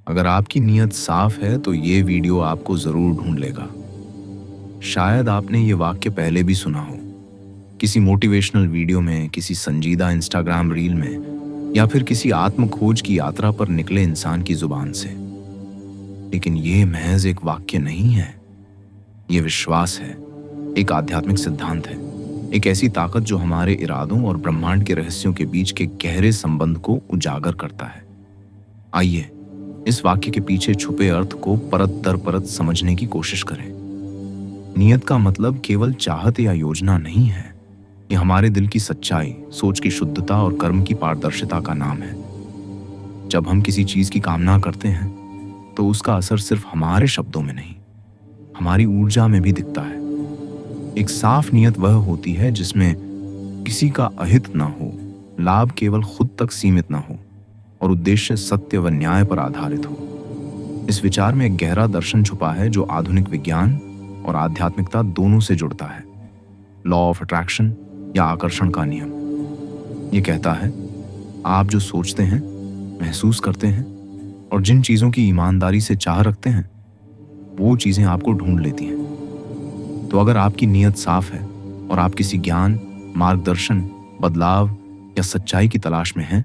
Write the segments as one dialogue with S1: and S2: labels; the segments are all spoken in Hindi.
S1: अगर आपकी नीयत साफ है तो ये वीडियो आपको जरूर ढूंढ लेगा। शायद आपने ये वाक्य पहले भी सुना हो, किसी मोटिवेशनल वीडियो में, किसी संजीदा इंस्टाग्राम रील में, या फिर किसी आत्म खोज की यात्रा पर निकले इंसान की जुबान से। लेकिन ये महज एक वाक्य नहीं है, ये विश्वास है, एक आध्यात्मिक सिद्धांत है, एक ऐसी ताकत जो हमारे इरादों और ब्रह्मांड के रहस्यों के बीच के गहरे संबंध को उजागर करता है। आइए इस वाक्य के पीछे छुपे अर्थ को परत दर परत समझने की कोशिश करें। नियत का मतलब केवल चाहत या योजना नहीं है, ये हमारे दिल की सच्चाई, सोच की शुद्धता और कर्म की पारदर्शिता का नाम है। जब हम किसी चीज की कामना करते हैं तो उसका असर सिर्फ हमारे शब्दों में नहीं, हमारी ऊर्जा में भी दिखता है। एक साफ नियत वह होती है जिसमें किसी का अहित ना हो, लाभ केवल खुद तक सीमित ना हो और उद्देश्य सत्य व न्याय पर आधारित हो। इस विचार में एक गहरा दर्शन छुपा है जो आधुनिक विज्ञान और आध्यात्मिकता दोनों से जुड़ता है। लॉ ऑफ अट्रैक्शन या आकर्षण का नियम ये कहता है, आप जो सोचते हैं, महसूस करते हैं और जिन चीजों की ईमानदारी से चाह रखते हैं, वो चीजें आपको ढूंढ लेती हैं। तो अगर आपकी नीयत साफ है और आप किसी ज्ञान, मार्गदर्शन, बदलाव या सच्चाई की तलाश में हैं,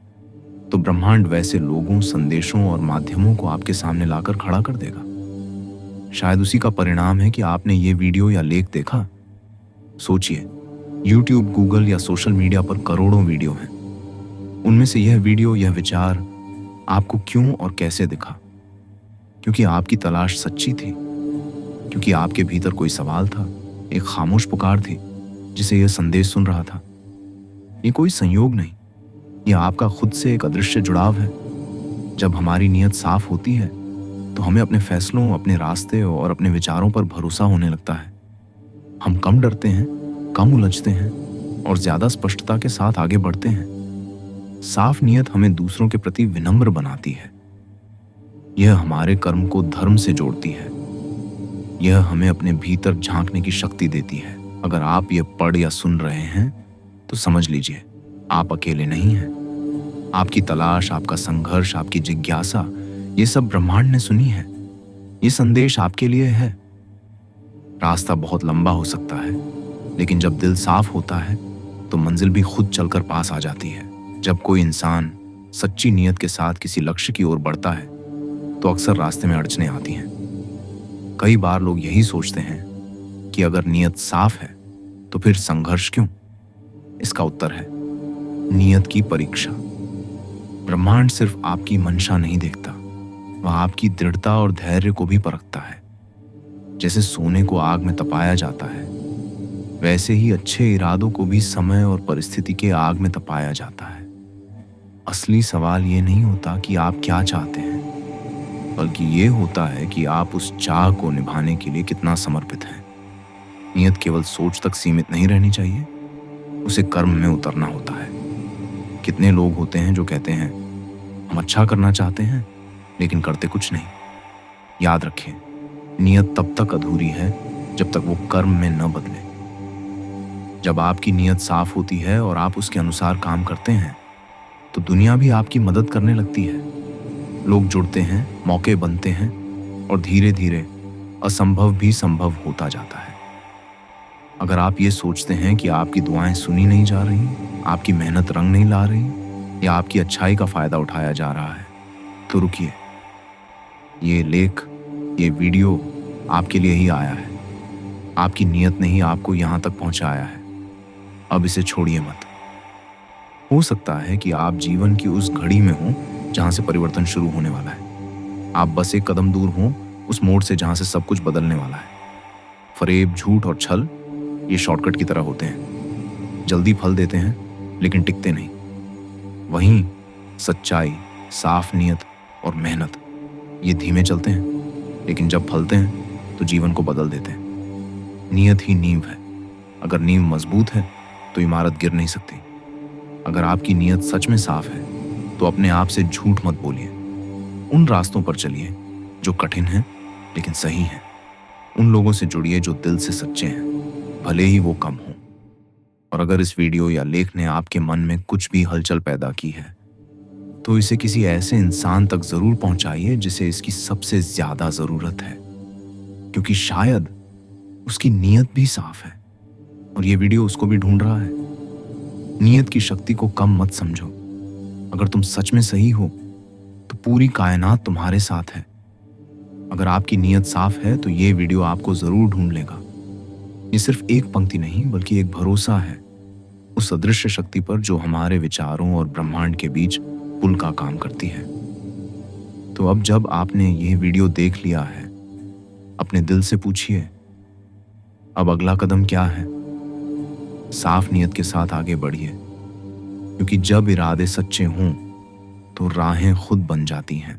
S1: तो ब्रह्मांड वैसे लोगों, संदेशों और माध्यमों को आपके सामने लाकर खड़ा कर देगा। शायद उसी का परिणाम है कि आपने ये वीडियो या लेख देखा। सोचिए, YouTube, गूगल या सोशल मीडिया पर करोड़ों वीडियो हैं। उनमें से यह वीडियो, यह विचार आपको क्यों और कैसे दिखा? क्योंकि आपकी तलाश सच्ची थी, क्योंकि आपके भीतर कोई सवाल था, एक खामोश पुकार थी जिसे यह संदेश सुन रहा था। ये कोई संयोग नहीं, यह आपका खुद से एक अदृश्य जुड़ाव है। जब हमारी नीयत साफ होती है तो हमें अपने फैसलों, अपने रास्ते और अपने विचारों पर भरोसा होने लगता है। हम कम डरते हैं, कम उलझते हैं और ज्यादा स्पष्टता के साथ आगे बढ़ते हैं। साफ नीयत हमें दूसरों के प्रति विनम्र बनाती है। यह हमारे कर्म को धर्म से जोड़ती है। यह हमें अपने भीतर झांकने की शक्ति देती है। अगर आप ये पढ़ या सुन रहे हैं तो समझ लीजिए, आप अकेले नहीं हैं। आपकी तलाश, आपका संघर्ष, आपकी जिज्ञासा, ये सब ब्रह्मांड ने सुनी है। ये संदेश आपके लिए है। रास्ता बहुत लंबा हो सकता है, लेकिन जब दिल साफ होता है तो मंजिल भी खुद चलकर पास आ जाती है। जब कोई इंसान सच्ची नीयत के साथ किसी लक्ष्य की ओर बढ़ता है तो अक्सर रास्ते में अड़चनें आती हैं। कई बार लोग यही सोचते हैं कि अगर नीयत साफ है तो फिर संघर्ष क्यों? इसका उत्तर है नियत की परीक्षा। ब्रह्मांड सिर्फ आपकी मंशा नहीं देखता, वह आपकी दृढ़ता और धैर्य को भी परखता है। जैसे सोने को आग में तपाया जाता है, वैसे ही अच्छे इरादों को भी समय और परिस्थिति के आग में तपाया जाता है। असली सवाल ये नहीं होता कि आप क्या चाहते हैं, बल्कि ये होता है कि आप उस चाह को निभाने के लिए कितना समर्पित हैं। नियत केवल सोच तक सीमित नहीं रहनी चाहिए, उसे कर्म में उतरना होता है। कितने लोग होते हैं जो कहते हैं, हम अच्छा करना चाहते हैं लेकिन करते कुछ नहीं। याद रखें, नियत तब तक अधूरी है जब तक वो कर्म में न बदले। जब आपकी नियत साफ होती है और आप उसके अनुसार काम करते हैं तो दुनिया भी आपकी मदद करने लगती है। लोग जुड़ते हैं, मौके बनते हैं और धीरे धीरे असंभव भी संभव होता जाता है। अगर आप ये सोचते हैं कि आपकी दुआएं सुनी नहीं जा रही, आपकी मेहनत रंग नहीं ला रही या आपकी अच्छाई का फायदा उठाया जा रहा है, तो रुकिए। ये लेख, ये वीडियो आपके लिए ही आया है। आपकी नियत ने ही आपको यहाँ तक पहुँचाया है। अब इसे छोड़िए मत। हो सकता है कि आप जीवन की उस घड़ी में हो जहाँ से परिवर्तन शुरू होने वाला है। आप बस एक कदम दूर हो उस मोड़ से जहाँ से सब कुछ बदलने वाला है। फरेब, झूठ और छल ये शॉर्टकट की तरह होते हैं, जल्दी फल देते हैं लेकिन टिकते नहीं। वहीं सच्चाई, साफ नियत और मेहनत ये धीमे चलते हैं, लेकिन जब फलते हैं तो जीवन को बदल देते हैं। नियत ही नींव है। अगर नींव मजबूत है तो इमारत गिर नहीं सकती। अगर आपकी नियत सच में साफ है तो अपने आप से झूठ मत बोलिए। उन रास्तों पर चलिए जो कठिन हैं लेकिन सही हैं। उन लोगों से जुड़िए जो दिल से सच्चे हैं, भले ही वो कम हो। और अगर इस वीडियो या लेख ने आपके मन में कुछ भी हलचल पैदा की है तो इसे किसी ऐसे इंसान तक जरूर पहुंचाइए जिसे इसकी सबसे ज्यादा जरूरत है, क्योंकि शायद उसकी नीयत भी साफ है और ये वीडियो उसको भी ढूंढ रहा है। नीयत की शक्ति को कम मत समझो। अगर तुम सच में सही हो तो पूरी कायनात तुम्हारे साथ है। अगर आपकी नीयत साफ है तो ये वीडियो आपको जरूर ढूंढ लेगा। ये सिर्फ एक पंक्ति नहीं बल्कि एक भरोसा है उस अदृश्य शक्ति पर जो हमारे विचारों और ब्रह्मांड के बीच पुल का काम करती है। तो अब जब आपने ये वीडियो देख लिया है, अपने दिल से पूछिए, अब अगला कदम क्या है? साफ नीयत के साथ आगे बढ़िए, क्योंकि जब इरादे सच्चे हों तो राहें खुद बन जाती हैं।